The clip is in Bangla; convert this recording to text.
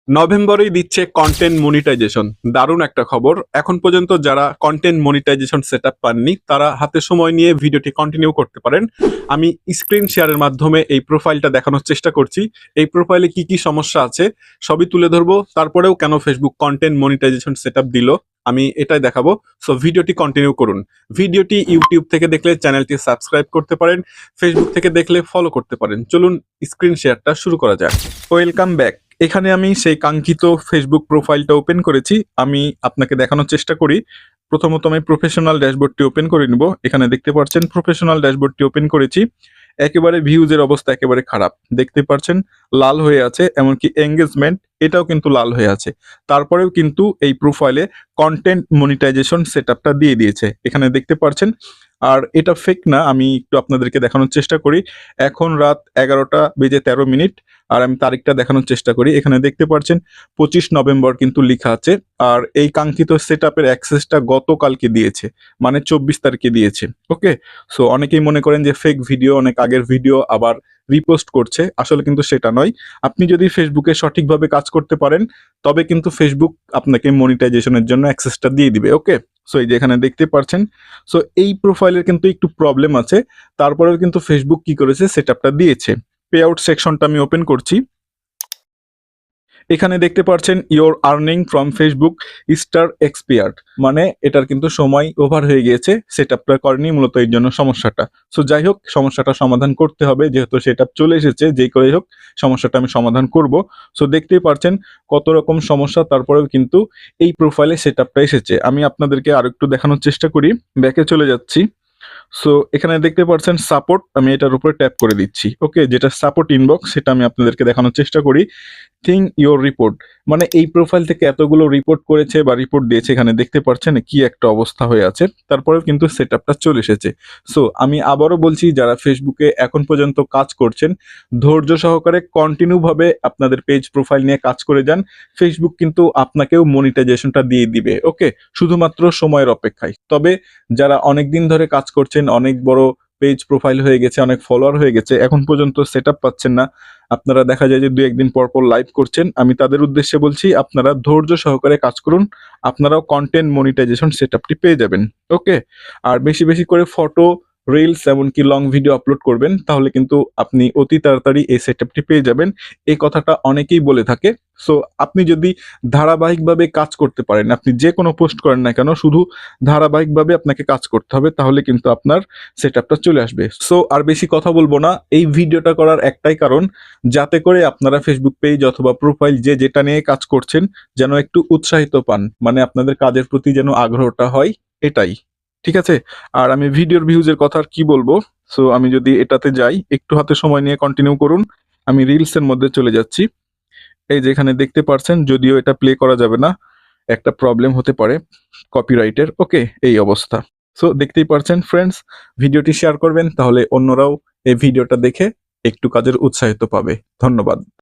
নভেম্বরেই দিচ্ছে কন্টেন্ট মনিটাইজেশন। দারুণ একটা খবর। এখন পর্যন্ত যারা কন্টেন্ট মনিটাইজেশন সেটআপ পাননি তারা হাতে সময় নিয়ে ভিডিওটি কন্টিনিউ করতে পারেন। আমি স্ক্রিন শেয়ারের মাধ্যমে এই প্রোফাইলটা দেখানোর চেষ্টা করছি। এই প্রোফাইলে কি কি সমস্যা আছে সবই তুলে ধরবো। তারপরেও কেন ফেসবুক কন্টেন্ট মনিটাইজেশন সেটআপ দিল আমি এটাই দেখাবো। সো ভিডিওটি কন্টিনিউ করুন। ভিডিওটি ইউটিউব থেকে দেখলে চ্যানেলটি সাবস্ক্রাইব করতে পারেন, ফেসবুক থেকে দেখলে ফলো করতে পারেন। চলুন স্ক্রিন শেয়ারটা শুরু করা যাক। Welcome back. এখানে আমি সেই কাঙ্ক্ষিত ফেসবুক প্রোফাইলটা ওপেন করেছি। আমি আপনাকে দেখানোর চেষ্টা করি। প্রথমত আমি প্রফেশনাল ড্যাশবোর্ডটি ওপেন করে নিব। এখানে দেখতে পাচ্ছেন প্রফেশনাল ড্যাশবোর্ডটি ওপেন করেছি। একেবারে ভিউজের অবস্থা একেবারে খারাপ। দেখতে পাচ্ছেন লাল হয়ে আছে, এমনকি এঙ্গেজমেন্ট এটাও কিন্তু লাল হয়ে আছে। তারপরেও কিন্তু এই প্রোফাইলে কন্টেন্ট মনিটাইজেশন সেটআপটা দিয়ে দিয়েছে। এখানে দেখতে পাচ্ছেন। আর এটা ফেক না, আমি একটু আপনাদেরকে দেখানোর চেষ্টা করি। এখন রাত 11টা বেজে 13 মিনিট। আর আমি তারিখটা দেখানোর চেষ্টা করি। এখানে দেখতে পাচ্ছেন 25 নভেম্বর কিন্তু লেখা আছে। আর এই কাঙ্ক্ষিত সেটআপের অ্যাক্সেসটা গতকালকে দিয়েছে, মানে 24 তারিখে দিয়েছে। ওকে, সো অনেকেই মনে করেন যে ফেক ভিডিও, অনেক আগের ভিডিও আবার রিপোস্ট করছে। আসলে কিন্তু সেটা নয়। আপনি যদি ফেসবুকে সঠিকভাবে কাজ করতে পারেন তবে কিন্তু ফেসবুক আপনাকে মনিটাইজেশনের জন্য অ্যাক্সেসটা দিয়ে দিবে। ওকে, সো এই যে এখানে দেখতে পাচ্ছেন। সো এই প্রোফাইলের কিন্তু একটু প্রবলেম আছে। তারপরেও কিন্তু ফেসবুক কি করেছে, সেটআপটা দিয়েছে। পে আউট সেকশনটা আমি ওপেন করছি। এখানে দেখতে পাচ্ছেন your earning from Facebook star expired, মানে এটার কিন্তু সময় ওভার হয়ে গিয়েছে, সেটআপটা করেনি মূলত এর জন্য সমস্যাটা। সো যাই হোক, সমস্যাটা সমাধান করতে হবে, যেহেতু সেটআপ চলে এসেছে, যেই করে হোক সমস্যাটা আমি সমাধান করব। সো দেখতেই পাচ্ছেন কত রকম সমস্যা, তারপরেও কিন্তু এই প্রোফাইলে সেটআপটা এসেছে। আমি আপনাদেরকে আরেকটু দেখানোর চেষ্টা করি। ব্যাকে চলে যাচ্ছি। সো এখানে দেখতে পাচ্ছেন সাপোর্ট, আমি এটার উপরে ট্যাপ করে দিচ্ছি। ওকে, যেটা সাপোর্ট ইনবক্স সেটা আমি আপনাদেরকে দেখানোর চেষ্টা করি। থিং ইওর রিপোর্ট, মানে এই প্রোফাইল থেকে এতগুলো রিপোর্ট করেছে বা রিপোর্ট দিয়েছে, এখানে দেখতে পাচ্ছেন কি একটা অবস্থা হয়ে আছে। তারপরেও কিন্তু সেটআপটা চলে এসেছে। সো আমি আবারও বলছি, যারা ফেসবুকে এখন পর্যন্ত কাজ করছেন ধৈর্য সহকারে কন্টিনিউ ভাবে আপনাদের পেজ প্রোফাইল নিয়ে কাজ করে যান। ফেসবুক কিন্তু আপনাকেও মনিটাইজেশনটা দিয়ে দিবে। ওকে, শুধুমাত্র সময়ের অপেক্ষায়। তবে যারা অনেক দিন ধরে কাজ করছেন, অনেক বড় পেজ প্রোফাইল হয়ে গেছে, অনেক ফলোয়ার হয়ে গেছে, এখন পর্যন্ত সেটআপ পাচ্ছেন না, আপনারা দেখা যায় যে 2-1 দিন পর পর লাইভ করছেন, আমি তাদের উদ্দেশ্যে বলছি আপনারা ধৈর্য সহকারে কাজ করুন। আপনারাও কন্টেন্ট মনিটাইজেশন সেটআপটি পেয়ে যাবেন। ওকে, আর বেশি বেশি করে ফটো, রিলস এমনকি লং ভিডিও আপলোড করবেন, তাহলে কিন্তু আপনি অতি তাড়াতাড়ি এই সেটআপটি পেয়ে যাবেন। এই কথাটা অনেকেই বলে থাকে। সো আপনি যদি ধারাবাহিকভাবে কাজ করতে পারেন, আপনি যে কোনো পোস্ট করেন না কেন, শুধু ধারাবাহিকভাবে আপনাকে কাজ করতে হবে, তাহলে কিন্তু আপনার সেটআপটা চলে আসবে। সো আর বেশি কথা বলবো না, এই ভিডিওটা করার একটাই কারণ, যাতে করে আপনারা ফেসবুক পেজ অথবা প্রোফাইল যে যেটা নিয়ে কাজ করছেন যেন একটু উৎসাহিত পান, মানে আপনাদের কাজের প্রতি যেন আগ্রহটা হয়, এটাই। ঠিক আছে? আর আমি ভিডিওর ভিউজের কথা আর কি বলবো। সো আমি যদি এটাতে যাই, একটু হাতে সময় নিয়ে কন্টিনিউ করুন। আমি রিলসের মধ্যে চলে যাচ্ছি। এই যে এখানে দেখতে পাচ্ছেন, যদিও এটা প্লে করা যাবে না, একটা প্রবলেম হতে পারে কপিরাইটের। ওকে, এই অবস্থা। সো দেখতেই পাচ্ছেন ফ্রেন্ডস, ভিডিওটি শেয়ার করবেন, তাহলে অন্যরাও এই ভিডিওটা দেখে একটু কাজের উৎসাহিত পাবে। ধন্যবাদ।